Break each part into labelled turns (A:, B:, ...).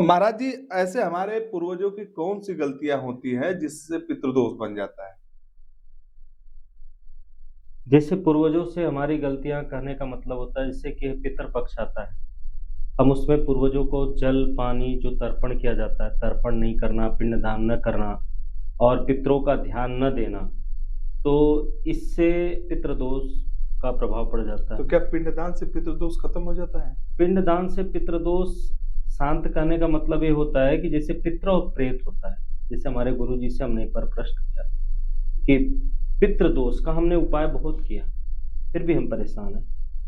A: महाराज जी, ऐसे हमारे पूर्वजों की कौन सी गलतियां होती है जिससे पितृदोष बन जाता है?
B: जैसे पूर्वजों से हमारी गलतियाँ कहने का मतलब होता है जैसे कि पितृपक्ष आता है। हम उसमें पूर्वजों को जल, पानी जो तर्पण किया जाता है, तर्पण नहीं करना, पिंडदान न करना और पितरों का ध्यान न देना, तो इससे पितृदोष का प्रभाव पड़ जाता
A: तो
B: है।
A: क्या पिंडदान से पितृदोष खत्म हो जाता है?
B: पिंडदान से पितृदोष शांत करने का मतलब ये होता है कि जैसे पितृ और प्रेत होता है। जैसे हमारे गुरुजी से हमने एक बार प्रश्न किया कि पितृदोष का हमने उपाय बहुत किया, फिर भी हम परेशान हैं।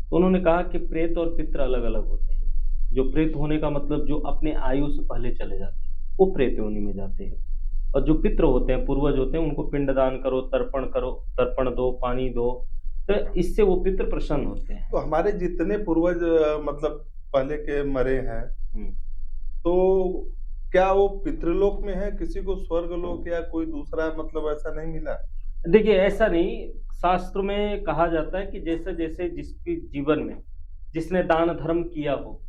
B: तो उन्होंने कहा कि प्रेत और पितृ अलग-अलग होते हैं। जो प्रेत होने का मतलब जो अपने आयु से पहले चले जाते हैं, वो प्रेत योनि में जाते हैं। और जो पितृ होते हैं, पूर्वज होते हैं, उनको पिंडदान करो, तर्पण दो, पानी दो, तो इससे वो पितृ प्रसन्न होते हैं।
A: तो हमारे जितने पूर्वज मतलब पहले के मरे हैं,
B: हुँ।
A: तो क्या वो पितृलोक में है? किसी को स्वर्गलोक या कोई दूसरा मतलब ऐसा नहीं मिला?
B: देखिए, ऐसा नहीं, शास्त्र में कहा जाता है कि जैसे-जैसे जिसके जीवन में जिसने दान धर्म किया हो,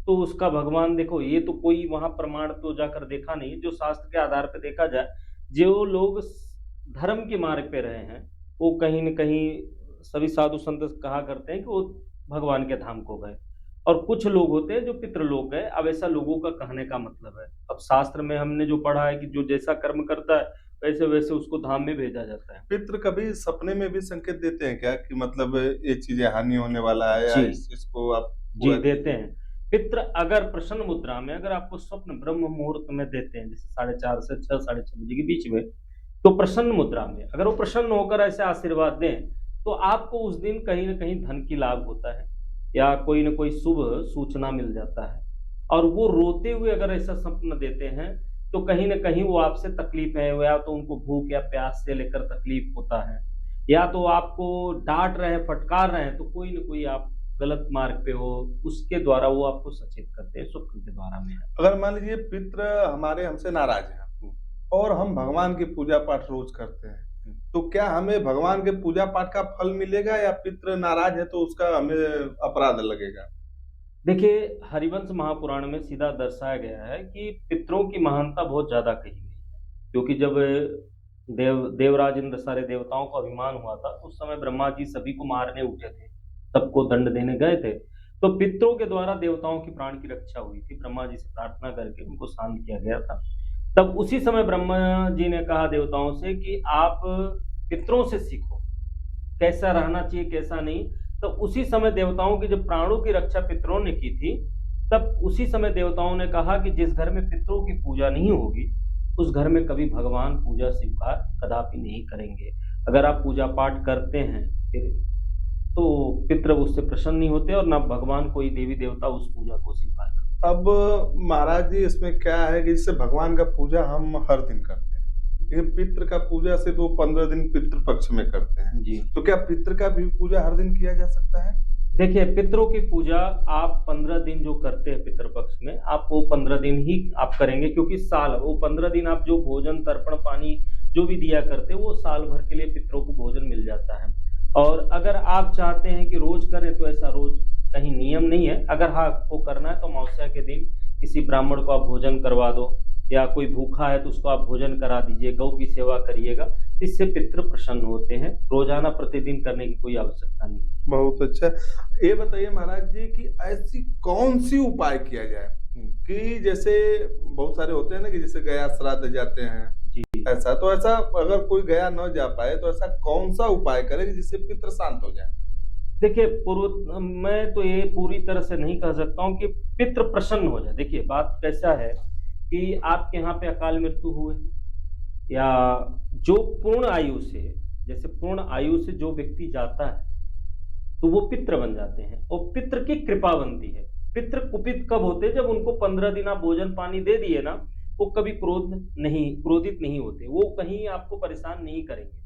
B: तो उसका भगवान देखो ये तो कोई वहाँ प्रमाण तो जाकर देखा नहीं, जो शास्त्र के आधार पे देखा जाए, जो लोग धर्म के मार्ग पे रहे हैं, वो कहीं न कहीं सभी साधु संत कहा करते हैं कि वो भगवान के धाम को गए। और कुछ लोग होते हैं जो पितृलोक गए, अब ऐसा लोगों का कहने का मतलब है। अब शास्त्र में हमने जो पढ़ा है कि जो जैसा कर्म करता है, वैसे-वैसे उसको धाम में भेजा जाता है।
A: पितृ कभी सपने में भी संकेत देते हैं क्या कि मतलब ये चीजें हानि होने वाला है या
B: जी।
A: इसको आप
B: जी,
A: पूरा
B: देते हैं। पितृ अगर प्रसन्न मुद्रा में अगर आपको स्वप्न ब्रह्म मुहूर्त में देते हैं, जैसे 4:30 से 6, साढ़े 6 बजे के बीच में, तो प्रसन्न मुद्रा में अगर वो प्रसन्न होकर ऐसे आशीर्वाद दें, तो आपको उस दिन कहीं न कहीं धन की लाभ होता है या कोई न कोई शुभ सूचना मिल जाता है। और वो रोते हुए अगर ऐसा स्वप्न देते हैं, तो कहीं न कहीं वो आपसे तकलीफ है या तो उनको भूख या प्यास से लेकर तकलीफ होता है, या तो आपको डाँट रहे हैं, फटकार रहे हैं, तो कोई न कोई आप गलत मार्ग पे हो, उसके द्वारा वो आपको सचेत करते हैं, स्वप्न के द्वारा में।
A: अगर मान लीजिए पितृ हमारे हमसे नाराज हैं
B: हुँ,
A: और हम भगवान की पूजा पाठ रोज करते हैं,
B: हुँ।
A: तो क्या हमें भगवान के पूजा पाठ का फल मिलेगा या पितृ नाराज है तो उसका हमें अपराध लगेगा?
B: देखिए, हरिवंश महापुराण में सीधा दर्शाया गया है कि पितरों की महानता बहुत ज़्यादा कही गई है। क्योंकि जब देवराज इंद्र सारे देवताओं को अभिमान हुआ था, उस समय ब्रह्मा जी सभी को मारने उठे थे, सबको दंड देने गए थे। तो पितरों के द्वारा देवताओं की प्राण की रक्षा हुई थी, ब्रह्मा जी से प्रार्थना करके उनको शांत किया गया था। तब उसी समय ब्रह्मा जी ने कहा देवताओं से कि आप पितरों से सीखो, कैसा रहना चाहिए, कैसा नहीं। तो उसी समय देवताओं की जब प्राणों की रक्षा पितरों ने की थी, तब उसी समय देवताओं ने कहा कि जिस घर में पितरों की पूजा नहीं होगी, उस घर में कभी भगवान पूजा स्वीकार कदापि नहीं करेंगे। अगर आप पूजा पाठ करते हैं, फिर तो पितृ उससे प्रसन्न नहीं होते और ना भगवान कोई देवी देवता उस पूजा को स्वीकार करते।
A: अब महाराज जी इसमें क्या है कि इससे भगवान का पूजा हम हर दिन करते हैं, लेकिन पितृ का पूजा सिर्फ वो 15 दिन पितृ पक्ष में करते हैं।
B: जी।
A: तो क्या पितृ का भी पूजा हर दिन किया जा सकता है?
B: देखिए, पितरों की पूजा आप 15 दिन जो करते हैं पितृपक्ष में, आप वो 15 दिन ही आप करेंगे, क्योंकि साल वो 15 दिन आप जो भोजन, तर्पण, पानी जो भी दिया करते हैं, वो साल भर के लिए पितरों को भोजन मिल जाता है। और अगर आप चाहते हैं कि रोज़ करें, तो ऐसा रोज़ कहीं नियम नहीं है। अगर हाँ, आपको करना है तो अमावस्या के दिन किसी ब्राह्मण को आप भोजन करवा दो, या कोई भूखा है तो उसको आप भोजन करा दीजिए, गौ की सेवा करिएगा, इससे पितृ प्रसन्न होते हैं। रोज़ाना प्रतिदिन करने की कोई आवश्यकता नहीं है।
A: बहुत अच्छा। ये बताइए महाराज जी कि ऐसी कौन-सी उपाय किया जाए कि जैसे बहुत सारे होते हैं ना कि जैसे गया श्राद्ध जाते हैं,
B: जी।
A: ऐसा अगर कोई गया न जा पाए तो ऐसा कौन-सा उपाय करें कि जिससे पितृ शांत हो जाए?
B: देखिए, मैं तो ये पूरी तरह से नहीं कह सकता हूँ कि पितृ प्रसन्न हो जाए। देखिए, बात कैसा है कि आपके यहाँ पे अकाल मृत्यु हुए या जो पूर्ण आयु से, जैसे पूर्ण आयु से जो व्यक्ति जाता है, तो वो पितृ बन जाते हैं और पितृ की कृपा बनती है। पितृ कुपित कब होते हैं? जब उनको 15 दिन आप भोजन पानी दे दिए ना, वो कभी क्रोधित नहीं होते, वो कहीं आपको परेशान नहीं करेंगे।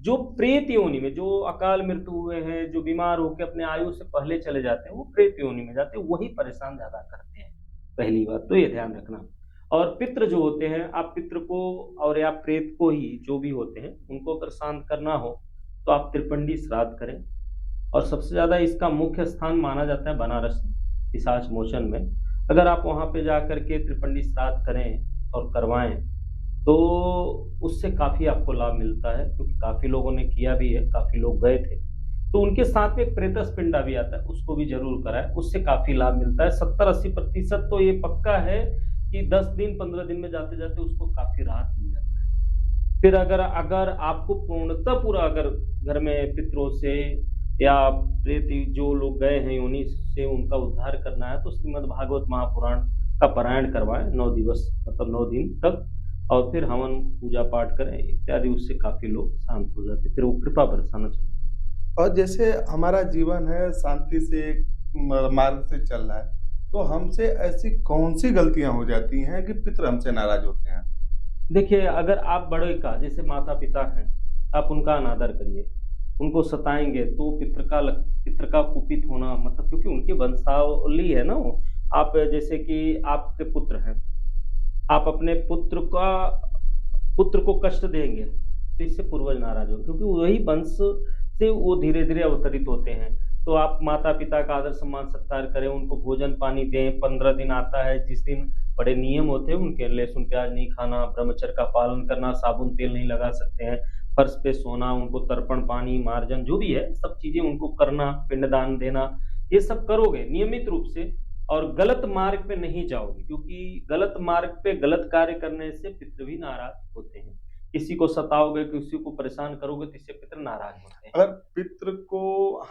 B: जो प्रेत योनि में, जो अकाल मृत्यु हुए हैं, जो बीमार होके अपने आयु से पहले चले जाते हैं, वो प्रेत योनि में जाते हैं, वही परेशान ज़्यादा करते हैं। पहली बात तो ये ध्यान रखना। और पितृ जो होते हैं, आप पितृ को और या प्रेत को ही जो भी होते हैं, उनको अगर शांत करना हो, तो आप त्रिपिंडी श्राद्ध करें। और सबसे ज़्यादा इसका मुख्य स्थान माना जाता है बनारस में, पिशाच मोचन में। अगर आप वहाँ पे जाकर के त्रिपंडी श्राद्ध करें और करवाएं तो उससे काफ़ी आपको लाभ मिलता है, क्योंकि काफ़ी लोगों ने किया भी है, काफ़ी लोग गए थे। तो उनके साथ में एक प्रेतस्पिंडा भी आता है, उसको भी ज़रूर कराएँ, उससे काफ़ी लाभ मिलता है। 70-80% तो ये पक्का है कि 10 दिन 15 दिन में जाते-जाते उसको काफ़ी राहत मिल जाता है। फिर अगर अगर आपको पूर्णतः पूरा अगर घर में पितरों से या प्रेत जो लोग गए हैं उन्हीं से उनका उद्धार करना है, तो श्रीमद् भागवत महापुराण का पारायण करवाएँ 9 दिवस मतलब 9 दिन तक, और फिर हवन पूजा पाठ करें इत्यादि, उससे काफ़ी लोग शांत हो जाते हैं, फिर वो कृपा बरसाना चलती है।
A: और जैसे हमारा जीवन है शांति से मार्ग से चल रहा है, तो हमसे ऐसी कौन सी गलतियां हो जाती हैं कि पितर हमसे नाराज होते हैं?
B: देखिए, अगर आप बड़े का जैसे माता-पिता हैं, आप उनका अनादर करिए, उनको सताएँगे तो पितृ का कुपित होना मतलब, क्योंकि उनकी वंशावली है ना वो। आप जैसे कि आपके पुत्र हैं, आप अपने पुत्र को कष्ट देंगे, तो इससे पूर्वज नाराज़ होंगे, क्योंकि वही वंश से वो धीरे-धीरे अवतरित होते हैं। तो आप माता-पिता का आदर सम्मान सत्कार करें, उनको भोजन-पानी दें। 15 दिन आता है जिस दिन बड़े नियम होते हैं उनके, लहसुन प्याज नहीं खाना, ब्रह्मचर्य का पालन करना, साबुन तेल नहीं लगा सकते हैं, फर्श पे सोना, उनको तर्पण पानी, मार्जन जो भी है सब चीज़ें उनको करना, पिंडदान देना, ये सब करोगे नियमित रूप से और गलत मार्ग पे नहीं जाओगे, क्योंकि गलत मार्ग पे गलत कार्य करने से पितृ भी नाराज़ होते हैं। किसी को सताओगे, किसी को परेशान करोगे तो इससे पितृ नाराज़ होते हैं।
A: अगर पितृ को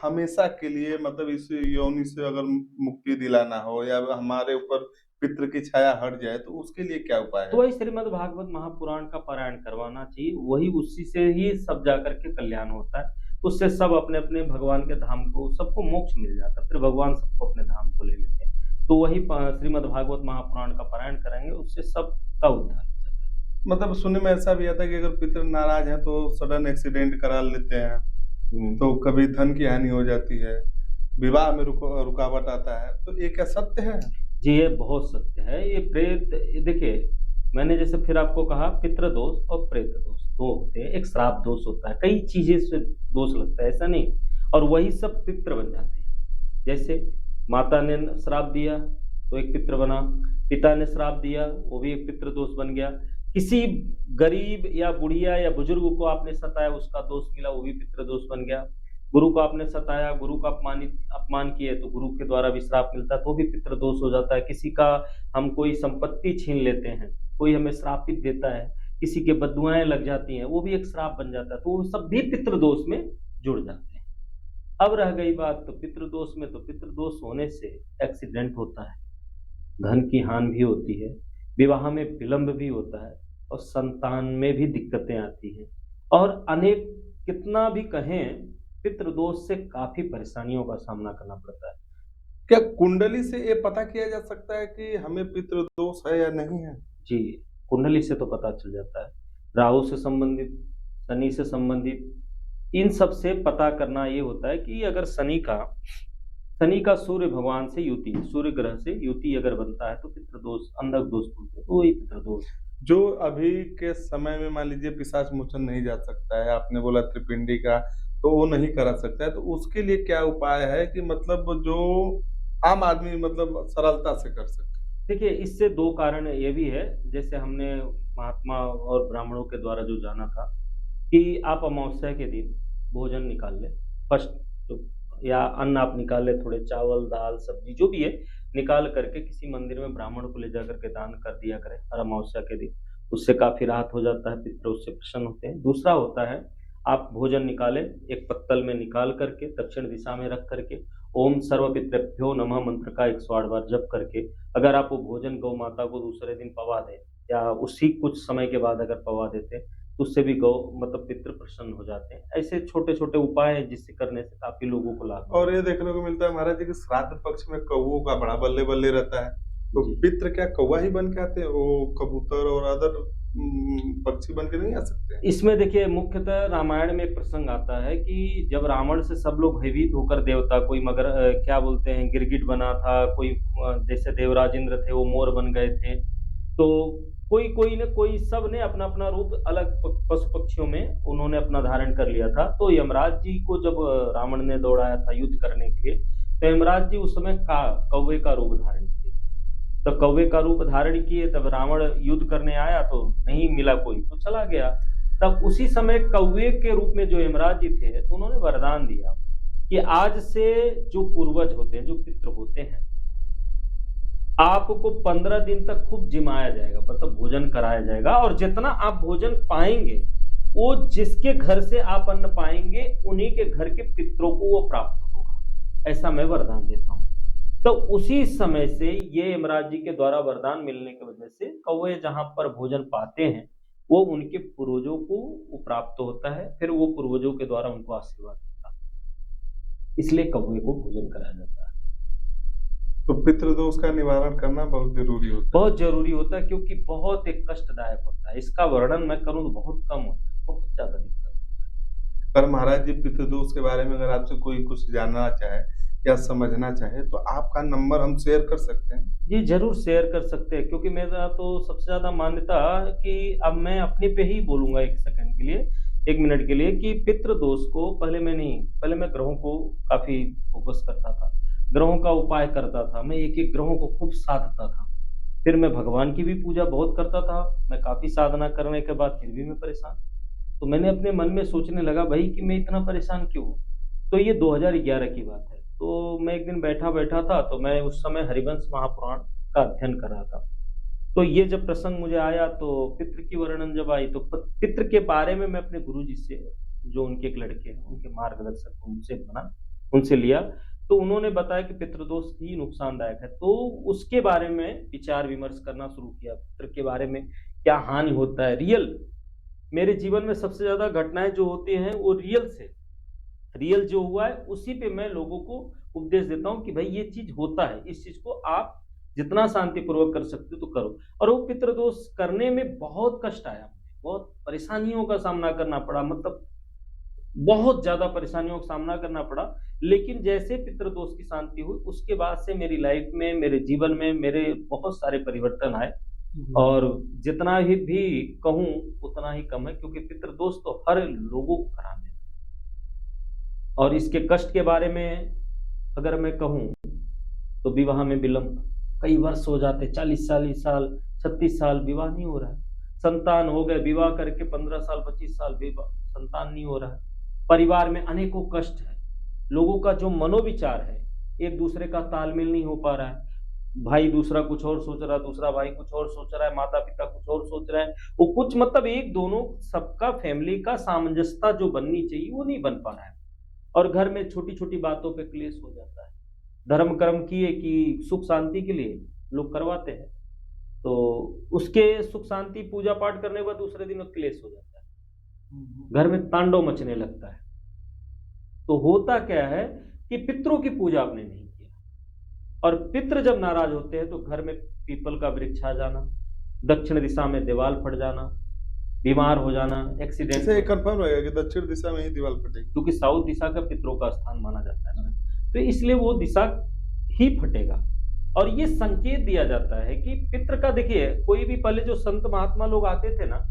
A: हमेशा के लिए मतलब इस योनि से अगर मुक्ति दिलाना हो या हमारे ऊपर पितृ की छाया हट जाए, तो उसके लिए क्या उपाय
B: तो
A: है?
B: वही श्रीमद् भागवत महापुराण का पारायण करवाना चाहिए, वही उसी से ही सब जाकर के कल्याण होता है। उससे सब अपने-अपने भगवान के धाम को, सबको मोक्ष मिल जाता है, फिर भगवान सबको अपने धाम को ले लेते हैं। तो वही श्रीमद् भागवत महापुराण का पारायण कराएँगे, उससे सबका उद्धार हो जाता है।
A: मतलब सुनने में ऐसा भी आता है कि अगर पितृ नाराज हैं तो सडन एक्सीडेंट करा लेते हैं, तो कभी धन की हानि हो जाती है, विवाह में रुकावट आता है, तो ये क्या सत्य है?
B: जी, ये बहुत सत्य है। ये देखिए, मैंने जैसे फिर आपको कहा पितृ दोष और प्रेत दोष 2 होते हैं, एक श्राप दोष होता है, कई चीज़ें से दोष लगता है, ऐसा नहीं, और वही सब पितृ बन जाते हैं। जैसे माता ने श्राप दिया तो एक पितृ बना, पिता ने श्राप दिया वो भी एक पितृ दोष बन गया, किसी गरीब या बुढ़िया या बुजुर्ग को आपने सताया उसका दोष मिला, वो भी पितृ दोष बन गया। गुरु को आपने सताया, गुरु का अपमान किए तो गुरु के द्वारा भी श्राप मिलता है, तो भी पितृ दोष हो जाता है। किसी का हम कोई संपत्ति छीन लेते हैं, कोई हमें श्रापित देता है, किसी के बददुआएं लग जाती हैं, वो भी एक श्राप बन जाता है, तो वो सब भी पितृ दोष में जुड़ जाते हैं। अब रह गई बात तो पितृ दोष में, तो पितृ दोष होने से एक्सीडेंट होता है, धन की हानि भी होती है, विवाह में विलंब भी होता है और संतान में भी दिक्कतें आती हैं, और अनेक कितना भी कहें पितृदोष से काफी परेशानियों का सामना करना पड़ता है।
A: क्या कुंडली से ये पता किया जा सकता है कि हमें पितृदोष है या नहीं है?
B: जी, कुंडली से तो पता चल जाता है, राहु से संबंधित, शनि से संबंधित, इन सब से पता करना ये होता है कि अगर शनि का सूर्य भगवान से युति, सूर्य ग्रह से युति अगर बनता है तो पितृदोष, अंधक दोष बोलते हैं, तो वही पितृदोष।
A: जो अभी के समय में मान लीजिए पिशाच मोचन नहीं जा सकता है, आपने बोला त्रिपिंडी का, तो वो नहीं करा सकता है, तो उसके लिए क्या उपाय है कि मतलब जो आम आदमी मतलब सरलता से कर सके?
B: देखिए, इससे 2 कारण ये भी है, जैसे हमने महात्मा और ब्राह्मणों के द्वारा जो जाना था कि आप अमावस्या के दिन भोजन निकाल लें, फर्स्ट तो, या अन्न आप निकाल लें, थोड़े चावल दाल सब्जी जो भी है निकाल करके किसी मंदिर में ब्राह्मण को ले जा करके दान कर दिया करें हर अमावस्या के दिन, उससे काफ़ी राहत हो जाता है, पितृ उससे प्रसन्न होते हैं। दूसरा होता है, आप भोजन निकालें, एक पत्तल में निकाल करके दक्षिण दिशा में रख करके ओम सर्व पितृभ्यो नमः मंत्र का 108 बार जप करके अगर आप वो भोजन गौ माता को दूसरे दिन पवा दें या उसी कुछ समय के बाद अगर पवा देते तो उससे भी गौ मतलब पितृ प्रसन्न हो जाते हैं। ऐसे छोटे छोटे उपाय हैं जिससे करने से काफी लोगों को लाभ।
A: और ये देखने को मिलता है महाराज जी कि श्राद्ध पक्ष में कौओं का बड़ा बल्ले बल्ले रहता है, तो पितृ क्या कौवा ही बन के आते हैं, वो कबूतर और अदर पक्षी बन के नहीं आ सकते?
B: इसमें देखिए, मुख्यतः रामायण में एक प्रसंग आता है कि जब रावण से सब लोग भयभीत होकर देवता, कोई मगर क्या बोलते हैं गिरगिट बना था, कोई जैसे देवराज इंद्र थे वो मोर बन गए थे, तो कोई सब ने अपना अपना रूप अलग पशु पक्षियों में उन्होंने अपना धारण कर लिया था। तो यमराज जी को जब रावण ने दौड़ाया था युद्ध करने के लिए, तो यमराज जी उस समय कौवे का रूप धारण किए, तो कौवे का रूप धारण किए, तब रावण युद्ध करने आया तो नहीं मिला कोई, तो चला गया। तब उसी समय कौवे के रूप में जो यमराज जी थे, तो उन्होंने वरदान दिया कि आज से जो पूर्वज होते हैं, जो पितृ होते हैं, आपको 15 दिन तक खूब जिमाया जाएगा, मतलब भोजन कराया जाएगा, और जितना आप भोजन पाएंगे, वो जिसके घर से आप अन्न पाएंगे, उन्हीं के घर के पितरों को वो प्राप्त होगा। ऐसा मैं वरदान देता हूं। तो उसी समय से ये यमराज जी के द्वारा वरदान मिलने की वजह से कौवे जहां पर भोजन पाते हैं, वो उनके पूर्वजों को वो प्राप्त होता है, फिर वो पूर्वजों के द्वारा उनको आशीर्वाद देता है। इसलिए कौवे को भोजन कराया जाता है।
A: तो पितृदोष का निवारण करना बहुत जरूरी होता है।
B: बहुत जरूरी होता है, क्योंकि बहुत एक कष्टदायक होता है। इसका वर्णन मैं करूं तो बहुत कम होता है, बहुत ज्यादा दिक्कत होता है।
A: पर महाराज जी, पितृदोष के बारे में अगर आपसे कोई कुछ जानना चाहे या समझना चाहे तो आपका नंबर हम शेयर कर सकते हैं?
B: जी जरूर शेयर कर सकते हैं, क्योंकि मेरा तो सबसे ज्यादा मान्यता कि अब मैं अपने पे ही बोलूंगा 1 सेकंड के लिए, 1 मिनट के लिए, कि पितृदोष को पहले मैं ग्रहों को काफी फोकस करता था, ग्रहों का उपाय करता था, मैं एक एक ग्रहों को खूब साधता था। फिर मैं भगवान की भी पूजा बहुत करता था। मैं काफी साधना करने के बाद फिर भी मैं परेशान। तो मैंने अपने मन में सोचने लगा भाई कि मैं इतना परेशान क्यों हूँ। तो ये 2011 की बात है। तो मैं एक दिन बैठा था, तो मैं उस समय हरिवंश महापुराण का अध्ययन कर रहा था। तो ये जब प्रसंग मुझे आया, तो पितृ की वर्णन जब आई, तो पितृ के बारे में मैं अपने गुरु जी से, जो उनके एक लड़के हैं, उनके मार्गदर्शक, उनसे लिया। तो उन्होंने बताया कि पितृदोष ही नुकसानदायक है। तो उसके बारे में विचार विमर्श करना शुरू किया, पितृ के बारे में क्या हानि होता है। रियल मेरे जीवन में सबसे ज्यादा घटनाएं जो होती हैं वो रियल जो हुआ है उसी पे मैं लोगों को उपदेश देता हूं कि भाई ये चीज होता है, इस चीज को आप जितना शांतिपूर्वक कर सकते हो तो करो। और वो पितृदोष करने में बहुत कष्ट आया, बहुत परेशानियों का सामना करना पड़ा, मतलब बहुत ज्यादा परेशानियों का सामना करना पड़ा। लेकिन जैसे पितृदोष की शांति हुई, उसके बाद से मेरी लाइफ में, मेरे जीवन में मेरे बहुत सारे परिवर्तन आए। और जितना भी कहूं उतना ही कम है, क्योंकि पितृदोष तो हर लोगों को कराने। और इसके कष्ट के बारे में अगर मैं कहूं तो विवाह में विलंब, कई वर्ष हो जाते, 40 साल 36 साल विवाह नहीं हो रहा है। संतान हो गए, विवाह करके 15 साल 25 साल विवाह, संतान नहीं हो रहा है। परिवार में अनेकों कष्ट है, लोगों का जो मनोविचार है, एक दूसरे का तालमेल नहीं हो पा रहा है। भाई दूसरा कुछ और सोच रहा है, दूसरा भाई कुछ और सोच रहा है, माता पिता कुछ और सोच रहे हैं, वो कुछ मतलब एक दोनों सबका फैमिली का सामंजस्यता जो बननी चाहिए वो नहीं बन पा रहा है। और घर में छोटी छोटी बातों पे क्लेश हो जाता है। धर्म कर्म किए कि सुख शांति के लिए लोग करवाते हैं, तो उसके सुख शांति पूजा पाठ करने के बाद दूसरे दिन क्लेश हो जाता है, घर में तांडव मचने लगता है। तो होता क्या है कि पितरों की पूजा आपने नहीं किया, और पितृ जब नाराज होते हैं तो घर में पीपल का वृक्ष आ जाना, दक्षिण दिशा में दीवार फट जाना, बीमार हो जाना, एक्सीडेंट।
A: ये कंफर्म रहेगा कि दक्षिण दिशा में ही दीवार फटेगी,
B: क्योंकि साउथ दिशा का पितरों का स्थान माना जाता है ना, तो इसलिए वो दिशा ही फटेगा। और ये संकेत दिया जाता है कि पितृ का, देखिए कोई भी पहले जो संत महात्मा लोग आते थे ना,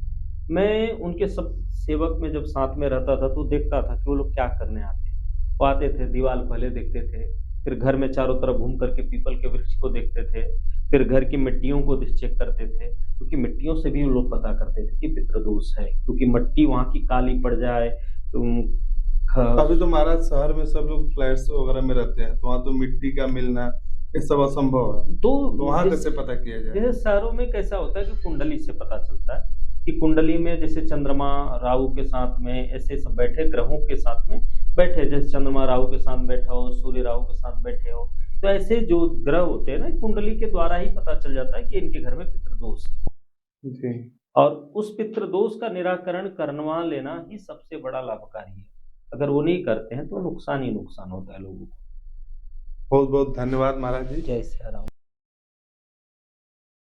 B: मैं उनके सब सेवक में जब साथ में रहता था तो देखता था कि वो लोग क्या करने आते हैं। वो आते थे, दीवार पहले देखते थे, फिर घर में चारों तरफ घूम करके पीपल के वृक्ष को देखते थे, फिर घर की मिट्टियों को चेक करते थे, क्योंकि मिट्टियों से भी लोग पता करते थे कि पितृदोष है, क्योंकि मिट्टी वहां की काली पड़ जाए।
A: अभी तो महाराज शहर में सब लोग फ्लैट्स वगैरह में रहते हैं, तो वहाँ तो मिट्टी का मिलना ये सब असंभव है, तो वहां कैसे पता किया जाए?
B: जैसे शहरों में कैसा होता है कि कुंडली से पता चलता है कि कुंडली में जैसे चंद्रमा राहु के साथ में ऐसे सब बैठे, ग्रहों के साथ में बैठे, जैसे चंद्रमा राहु के साथ बैठा हो, सूर्य राहु के साथ बैठे हो, तो ऐसे जो ग्रह होते हैं ना, कुंडली के द्वारा ही पता चल जाता है कि इनके घर में पितृदोष है
A: जी।
B: और उस पितृदोष का निराकरण करवा लेना ही सबसे बड़ा लाभकारी है। अगर वो नहीं करते हैं तो नुकसान ही नुकसान होता है लोगों को।
A: बहुत बहुत धन्यवाद महाराज जी।
B: जय श्री राम।